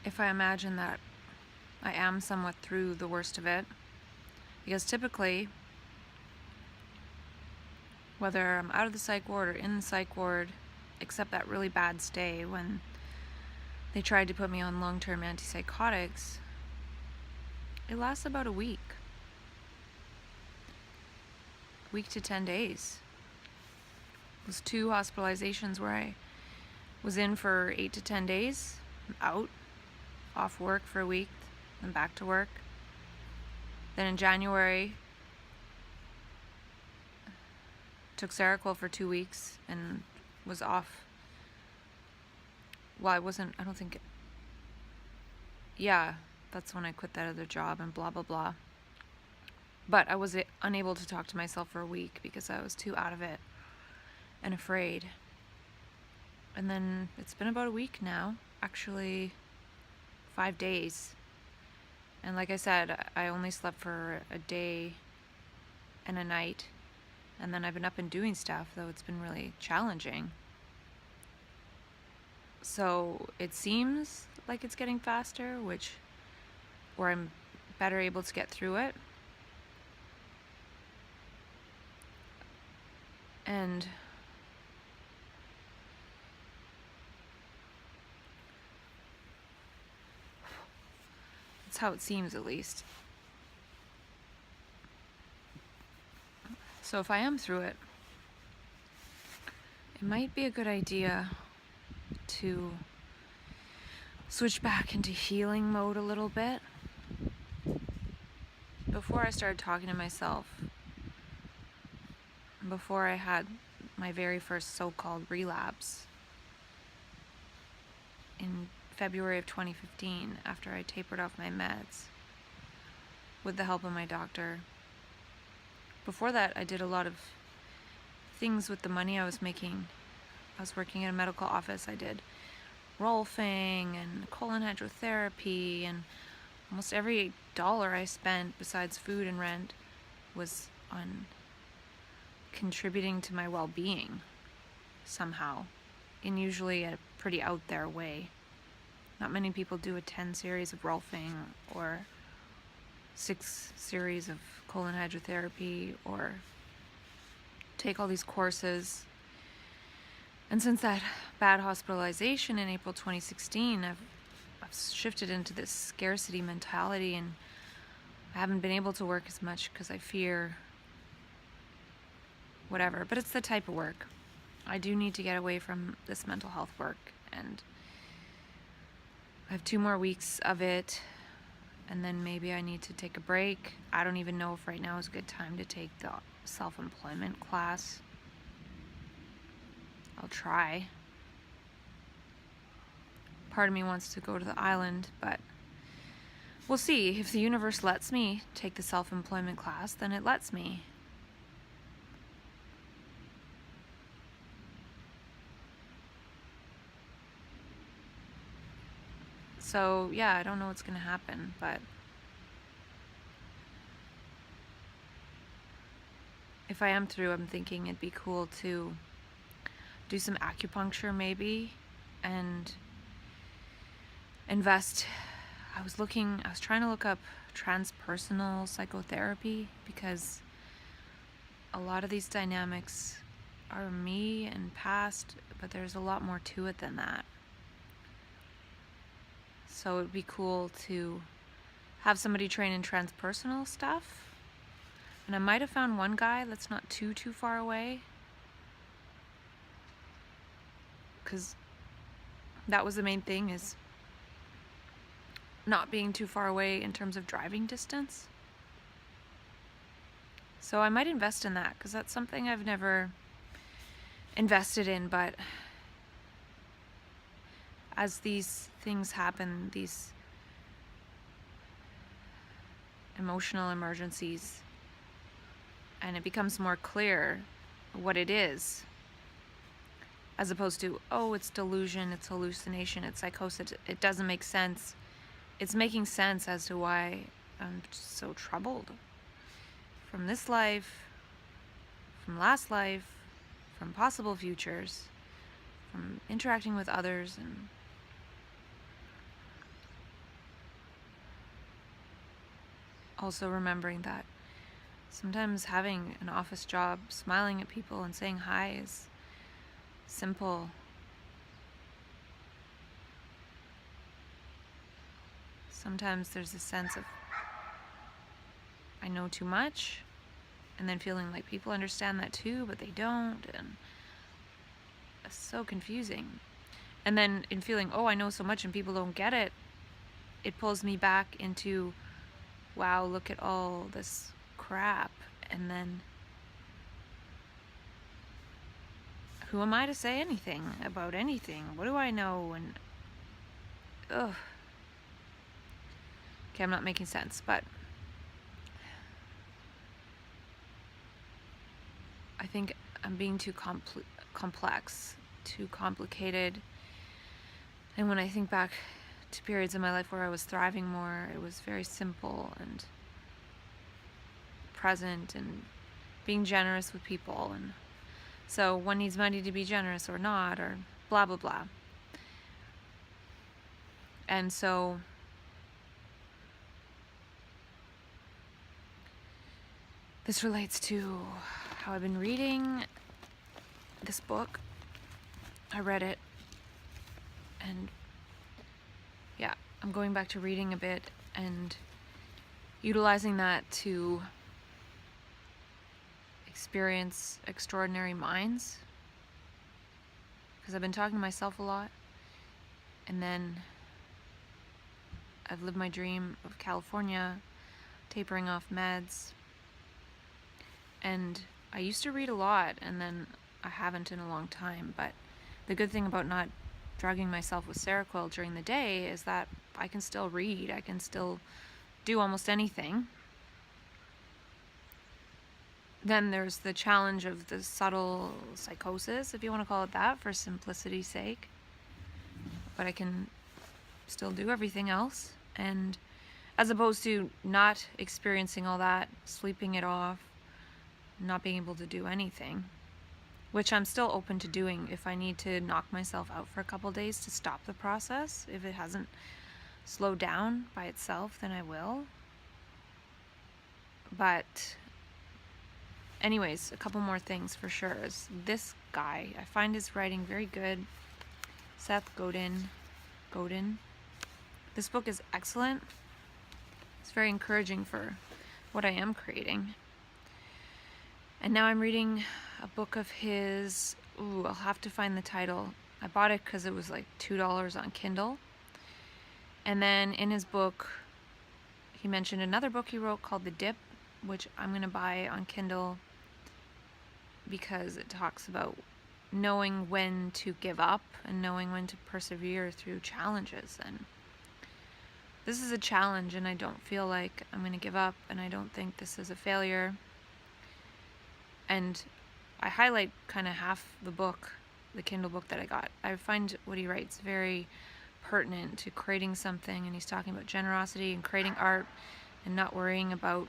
if I imagine that I am somewhat through the worst of it, because typically, whether I'm out of the psych ward or in the psych ward, except that really bad stay when they tried to put me on long-term antipsychotics, it lasts about a week to 10 days. It was 2 hospitalizations where I was in for 8 to 10 days, out, off work for a week, then back to work. Then in January, took Seroquel for 2 weeks and was off. Well, I don't think, yeah, that's when I quit that other job and blah, blah, blah. But I was unable to talk to myself for a week because I was too out of it and afraid. And then it's been about a week now, actually 5 days. And like I said, I only slept for a day and a night. And then I've been up and doing stuff, though it's been really challenging. So it seems like it's getting faster, where I'm better able to get through it. And that's how it seems, at least. So if I am through it, it might be a good idea to switch back into healing mode a little bit. Before I started talking to myself, before I had my very first so-called relapse in February of 2015, after I tapered off my meds with the help of my doctor. Before that, I did a lot of things with the money I was making. I was working in a medical office. I did rolfing and colon hydrotherapy, and almost every dollar I spent besides food and rent was on contributing to my well-being somehow, in usually a pretty out there way. Not many people do a 10 series of rolfing or 6 series of colon hydrotherapy or take all these courses. And since that bad hospitalization in April 2016, I've shifted into this scarcity mentality, and I haven't been able to work as much because I fear whatever. But it's the type of work. I do need to get away from this mental health work, and I have 2 more weeks of it, and then maybe I need to take a break. I don't even know if right now is a good time to take the self-employment class. I'll try. Part of me wants to go to the island, but we'll see. If the universe lets me take the self-employment class, then it lets me. So, yeah, I don't know what's going to happen, but if I am through, I'm thinking it'd be cool to do some acupuncture maybe and invest. I was trying to look up transpersonal psychotherapy, because a lot of these dynamics are me and past, but there's a lot more to it than that. So it'd be cool to have somebody train in transpersonal stuff. And I might have found one guy that's not too far away, because that was the main thing, is not being too far away in terms of driving distance. So I might invest in that, because that's something I've never invested in. But as these things happen, these emotional emergencies, and it becomes more clear what it is, as opposed to, oh, it's delusion, it's hallucination, it's psychosis, it doesn't make sense. It's making sense as to why I'm so troubled from this life, from last life, from possible futures, from interacting with others, and also remembering that sometimes having an office job, smiling at people and saying hi is simple. Sometimes there's a sense of I know too much, and then feeling like people understand that too, but they don't, and it's so confusing. And then in feeling, oh, I know so much and people don't get it, it pulls me back into, wow, look at all this crap. And then who am I to say anything about anything? What do I know? And ugh. Okay, I'm not making sense, but I think I'm being too complex, too complicated. And when I think back to periods in my life where I was thriving more, it was very simple and present and being generous with people. And so one needs money to be generous or not, or blah, blah, blah. And so this relates to how I've been reading this book. I read it, and yeah, I'm going back to reading a bit and utilizing that to experience extraordinary minds, because I've been talking to myself a lot, and then I've lived my dream of California, tapering off meds, and I used to read a lot, and then I haven't in a long time. But the good thing about not drugging myself with Seroquel during the day is that I can still read, I can still do almost anything. Then there's the challenge of the subtle psychosis, if you want to call it that, for simplicity's sake. But I can still do everything else. And as opposed to not experiencing all that, sleeping it off, not being able to do anything, which I'm still open to doing if I need to knock myself out for a couple days to stop the process. If it hasn't slowed down by itself, then I will. But anyways, a couple more things for sure is this guy. I find his writing very good. Seth Godin. This book is excellent. It's very encouraging for what I am creating. And now I'm reading a book of his. Ooh, I'll have to find the title. I bought it because it was like $2 on Kindle. And then in his book, he mentioned another book he wrote called The Dip, which I'm going to buy on Kindle because it talks about knowing when to give up and knowing when to persevere through challenges. And this is a challenge, and I don't feel like I'm going to give up, and I don't think this is a failure. And I highlight kind of half the book, the Kindle book that I got. I find what he writes very pertinent to creating something, and he's talking about generosity and creating art and not worrying about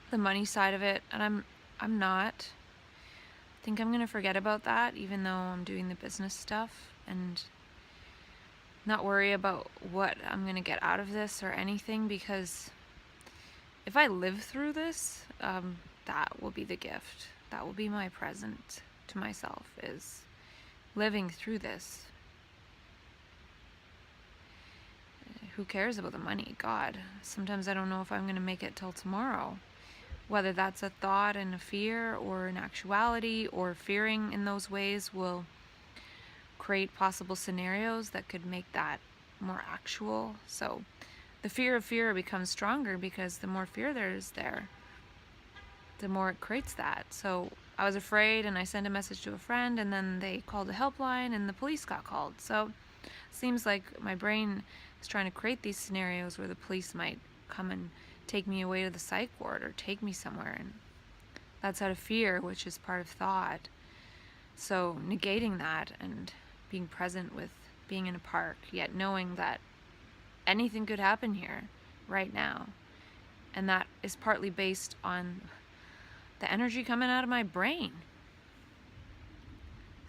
the money side of it. And I'm not. I think I'm going to forget about that, even though I'm doing the business stuff, and not worry about what I'm going to get out of this or anything, because if I live through this, that will be the gift. That will be my present to myself, is living through this. Who cares about the money? God, sometimes I don't know if I'm going to make it till tomorrow. Whether that's a thought and a fear or an actuality, or fearing in those ways will create possible scenarios that could make that more actual. So the fear of fear becomes stronger, because the more fear there is there, the more it creates that. So I was afraid, and I sent a message to a friend, and then they called a helpline and the police got called. So it seems like my brain is trying to create these scenarios where the police might come and take me away to the psych ward or take me somewhere, and that's out of fear, which is part of thought. So negating that and being present with being in a park, yet knowing that anything could happen here right now, and that is partly based on the energy coming out of my brain.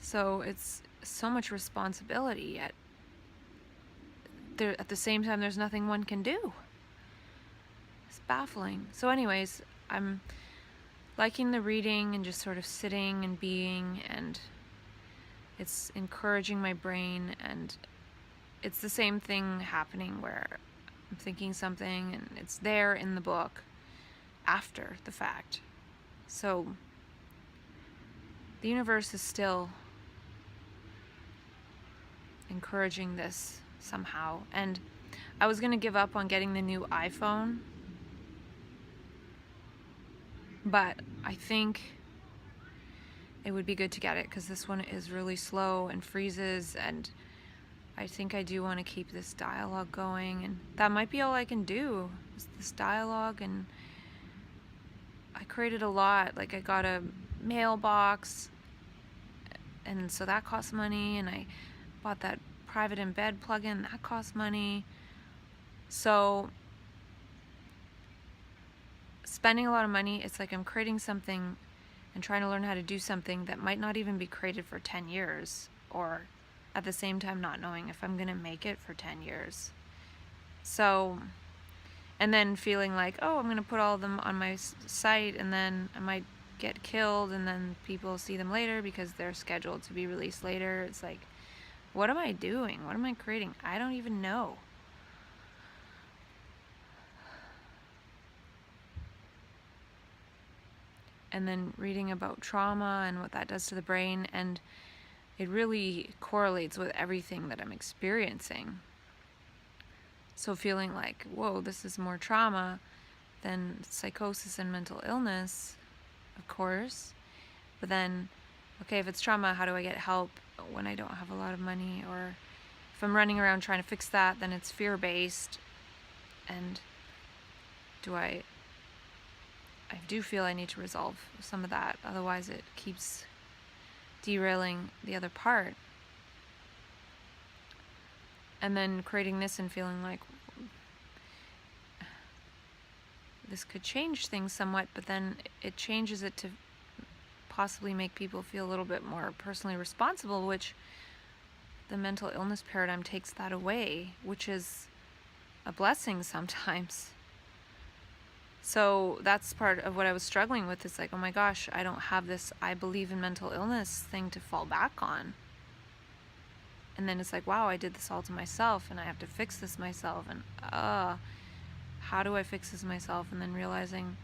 So it's so much responsibility, yet there, at the same time, there's nothing one can do. It's baffling. So anyways, I'm liking the reading and just sort of sitting and being, and it's encouraging my brain, and it's the same thing happening where I'm thinking something and it's there in the book after the fact. So the universe is still encouraging this somehow. And I was going to give up on getting the new iPhone, but I think it would be good to get it because this one is really slow and freezes, and I think I do want to keep this dialogue going, and that might be all I can do is this dialogue. And I created a lot. Like, I got a mailbox, and so that costs money, and I bought that private embed plugin, that costs money. So spending a lot of money, it's like I'm creating something and trying to learn how to do something that might not even be created for 10 years, or at the same time not knowing if I'm gonna make it for 10 years. So, and then feeling like, oh, I'm gonna put all of them on my site, and then I might get killed, and then people see them later because they're scheduled to be released later. It's like, what am I doing? What am I creating? I don't even know. And then reading about trauma and what that does to the brain, and it really correlates with everything that I'm experiencing. So feeling like, whoa, this is more trauma than psychosis and mental illness, of course. But then, okay, if it's trauma, how do I get help when I don't have a lot of money? Or if I'm running around trying to fix that, then it's fear-based. And I do feel I need to resolve some of that. Otherwise it keeps derailing the other part. And then creating this and feeling like this could change things somewhat, but then it changes it to possibly make people feel a little bit more personally responsible, which the mental illness paradigm takes that away, which is a blessing sometimes. So that's part of what I was struggling with. It's like, oh my gosh, I don't have this I believe in mental illness thing to fall back on. And then it's like, wow, I did this all to myself, and I have to fix this myself, and how do I fix this myself? And then realizing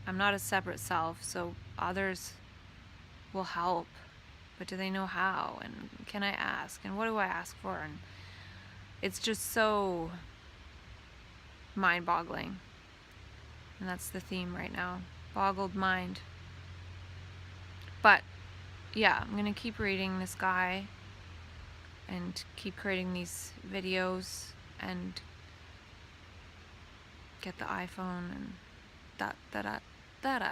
I'm not a separate self, so others will help, but do they know how? And can I ask? And what do I ask for? And it's just so mind-boggling. And that's the theme right now. Boggled mind. But yeah, I'm gonna keep reading this guy and keep creating these videos and get the iPhone and da da da da da.